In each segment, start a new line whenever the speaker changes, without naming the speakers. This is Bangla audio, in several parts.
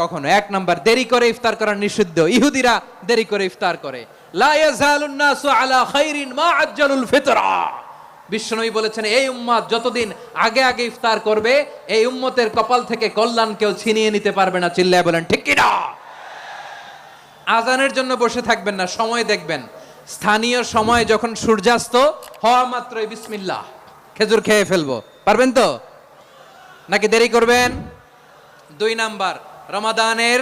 কখনো। এক নাম্বার, দেরি করে ইফতার করা নিষিদ্ধ। ইহুদিরা দেরি করে ইফতার করে। লা ইয়াজালুন নাসু আলা খাইরিন মা আজ্জালুল ফিতরা। বিশ্বনবী বলেছেন, এই উম্মত যতদিন আগে আগে ইফতার করবে, এই উম্মতের কপাল থেকে কল্যাণ কেউ ছিনিয়ে নিতে পারবে না। চিল্লায় বলেন ঠিক কি না? আজানের জন্য বসে থাকবেন না, সময় দেখবেন। স্থানীয় সময় যখন সূর্যাস্ত হওয়া মাত্রই বিসমিল্লাহ, খেজুর খেয়ে ফেলবো। পারবেন তো নাকি দেরি করবেন? 2 নাম্বার, রমাদানের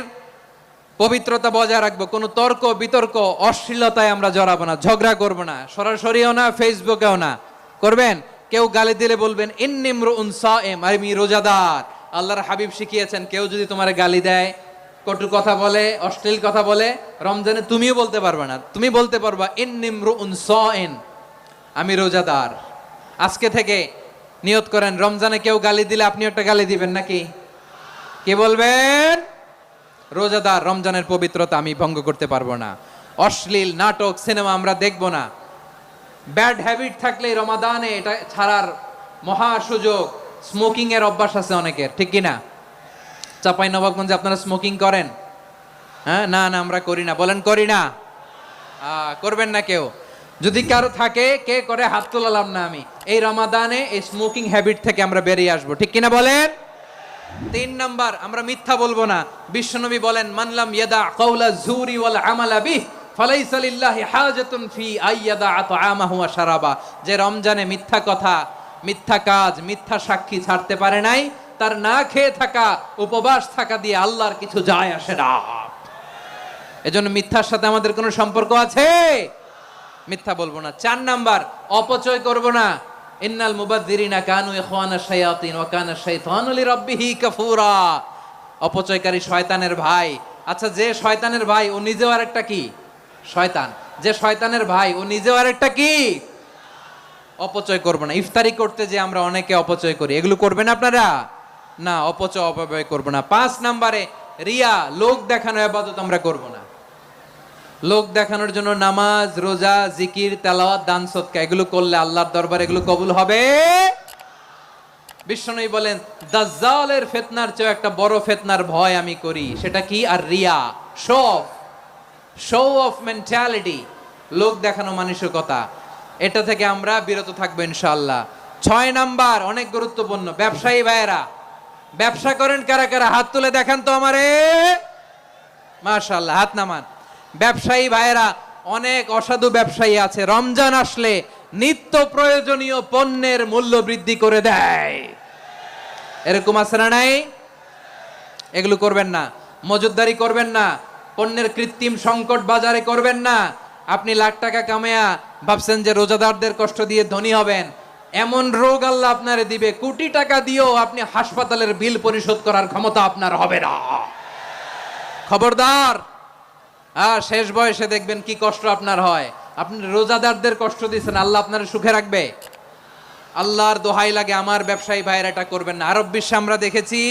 পবিত্রতা বজায় রাখবো। কোনো তর্ক বিতর্ক অশ্লীলতায় আমরা জড়াবো না, ঝগড়া করবো না, সরাসরিও না, ফেসবুকেও না। করবেন? কেউ গালি দিলে বলবেন ইন্নিমরুউন সায়েম, আমি রোজাদার। আল্লাহর হাবিব শিখিয়েছেন, কেউ যদি তোমার গালি দেয়, কটু কথা বলে, অশ্লীল কথা বলে, রমজানে তুমিও বলতে পারবে না। তুমি বলতে পারবা ইন্নিমরুউন সায়েম, আমি রোজাদার। আজকে থেকে নিয়ত করেন, রমজানে কেউ গালি দিলে আপনি একটা গালি দিবেন নাকি? কি বলবেন? রোজাদার, রমজানের পবিত্রতা আমি ভঙ্গ করতে পারবো না। অশ্লীল নাটক সিনেমা আমরা দেখবো না। ব্যাড হ্যাবিট থাকলে রমাদানে এটা ছাড়ার মহা সুযোগ। স্মোকিং এর অভ্যাস আছে অনেকের, ঠিক কিনা? চাপাই নবাবগঞ্জে আপনারা স্মোকিং করেন? হ্যাঁ, না না আমরা করি না। বলেন করি না? করবেন না কেউ? যদি কারো থাকে, কে করে হাত তোলালাম না আমি। এই রমাদানে এই স্মোকিং হ্যাবিট থেকে আমরা বেরিয়ে আসবো, ঠিক কিনা বলেন? 3 নাম্বার, আমরা মিথ্যা বলবো না। বিশ্বনবী বলেন, মানলাম ইয়াদা কাওলা যুরি ওয়াল আমালা বিহ ফালাইসা লিল্লাহি হাজাতুন ফি আইয়াদা তাআমাহু ওয়া শারাবা। যে রমজানে মিথ্যা কথা, মিথ্যা কাজ, মিথ্যা সাক্ষী ছাড়তে পারে নাই, তার না খেয়ে থাকা, উপবাস থাকা দিয়ে আল্লাহর কিছু যায় আসে না। এজন্য মিথ্যার সাথে আমাদের কোনো সম্পর্ক আছে? মিথ্যা বলবো না। 4 নাম্বার, অপচয় করব না। ইন্নাল মুবাযযিরিনা কানু ইখওয়ানাশ শায়াতিন ওয়া কানা শাইতানু লিরাব্বিহি কাফুরা। অপচয়কারী শয়তানের ভাই। আচ্ছা, যে শয়তানের ভাই ও নিজেও আরেকটা কি? শয়তান। যে শয়তানের ভাই ও নিজেও আরেকটা কি? অপচয় করব না। ইফতারি করতে যে আমরা অনেকে অপচয় করি, এগুলো করবেন আপনারা? না, অপচয় অপব্যয় করব না। 5 নাম্বারে, রিয়া, লোক দেখানো ইবাদত আমরা করব না। লোক দেখানোর জন্য নামাজ, রোজা, জিকির, তেলাওয়াত, দান সদকা এগুলো করলে আল্লাহর দরবারে এগুলো কবুল হবে? বিশ্বনবী বলেন, দাজ্জালের ফিতনার চেয়ে একটা বড় ফিতনার ভয় আমি করি। সেটা কি? আর রিয়া, শো অফ মেন্টালিটি, লোক দেখানো মানসিকতা। এটা থেকে আমরা বিরত থাকবো ইনশাআল্লাহ। 6 নাম্বার, অনেক গুরুত্বপূর্ণ। ব্যবসায়ী ভাইয়েরা, ব্যবসা করেন কারা কারা? হাত তুলে দেখান তো আমারে। মাশাআল্লাহ, হাত নামান। ব্যবসায়ী ভাইয়েরা, অনেক অসাধু ব্যবসায়ী আছে, রমজান আসলে নিত্য প্রয়োজনীয় পণ্যের মূল্য বৃদ্ধি করে দেয়। এরকম আছে না নাই? এগুলো করবেন না। মজুদদারি করবেন না। পণ্যের কৃত্রিম সংকট বাজারে করবেন না। আপনি লাখ টাকা কামায়া ভাবছেন যে রোজাদারদের কষ্ট দিয়ে ধনী হবেন। এমন রোগ আল্লাহ আপনারে দিবে, কোটি টাকা দিয়েও আপনি হাসপাতালের বিল পরিশোধ করার ক্ষমতা আপনার হবে না। খবরদার। শেষ বয়সে দেখবেন কি কষ্ট আপনার হয়। আপনি রোজাদারদের কষ্ট দিচ্ছেন, আল্লাহ আপনার সুখে রাখবে? আল্লাহর দোহাই লাগে, আমার ব্যবসায়ী ভাইয়েরা এটা করবেন না। আরব বিশ্বে আমরা দেখেছি,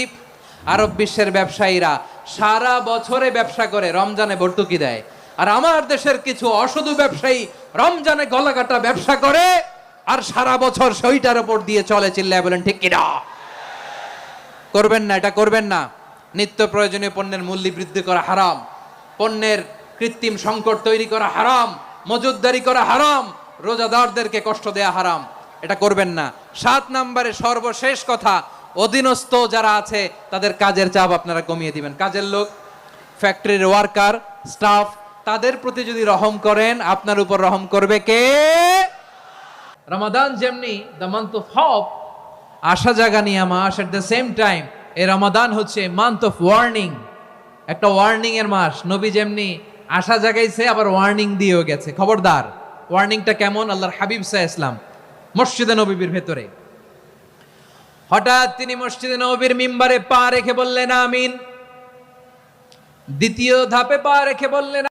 আরব বিশ্বের ব্যবসায়ীরা সারা বছরে ব্যবসা করে, রমজানে ভর্তুকি দেয়। আর আমার দেশের কিছু অসাধু ব্যবসায়ী রমজানে গলাকাটা ব্যবসা করে আর সারা বছর সেইটার উপর দিয়ে চলে। চিল্লায় বলেন ঠিক কিনা? করবেন না, এটা করবেন না। নিত্য প্রয়োজনীয় পণ্যের মূল্য বৃদ্ধি করা হারাম, পণ্যের কৃত্রিম সংকট তৈরি করা হারাম, মজুদদারি করা হারাম, রোজাদারদেরকে কষ্ট দেয়া হারাম। এটা করবেন না। 7 নাম্বারে সর্বশেষ কথা, অধীনস্থ যারা আছে তাদের কাজের চাপ আপনারা কমিয়ে দিবেন। কাজের লোক, ফ্যাক্টরির ওয়ার্কার, স্টাফ, তাদের প্রতি যদি রহম করেন, আপনার উপর রহম করবে কে? রমাদান যেমনি দ্য মান্থ অফ হোপ, আশা জাগানিয়া মাস, এট দ্য সেম টাইম এই রমাদান হচ্ছে মান্থ অফ ওয়ার্নিং, একটা ওয়ার্নিং এর মাস। নবী যেমনি আশা জাগাইছে, আবার ওয়ার্নিং দিয়েও গেছে, খবরদার। ওয়ার্নিংটা কেমন? আল্লাহর হাবিব সাল্লাল্লাহু আলাইহি ওয়াসাল্লাম মসজিদে নববীর ভেতরে, হঠাৎ তিনি মসজিদে নববীর মিম্বারে পা রেখে বললেন আমিন। দ্বিতীয় ধাপে পা রেখে বললেন